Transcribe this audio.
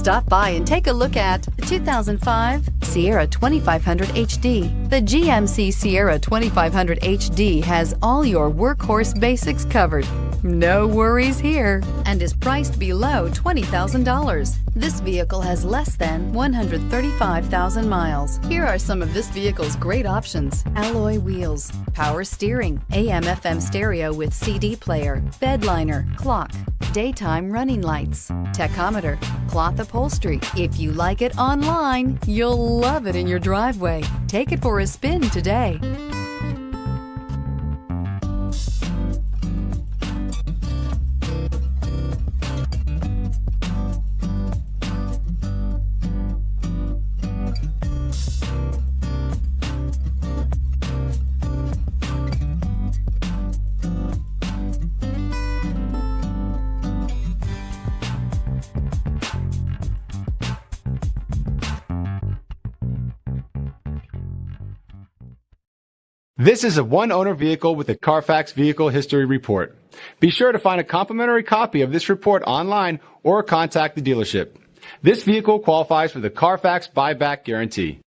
Stop by and take a look at the 2005 Sierra 2500 HD. The GMC Sierra 2500 HD has all your workhorse basics covered. No worries here, and is priced below $20,000. This vehicle has less than 135,000 miles. Here are some of this vehicle's great options: alloy wheels, power steering, AM/FM stereo with CD player, bed liner, clock, daytime running lights, tachometer, cloth upholstery. If you like it online, you'll love it in your driveway. Take it for a spin today. This is a one-owner vehicle with a Carfax Vehicle History Report. Be sure to find a complimentary copy of this report online or contact the dealership. This vehicle qualifies for the Carfax Buyback Guarantee.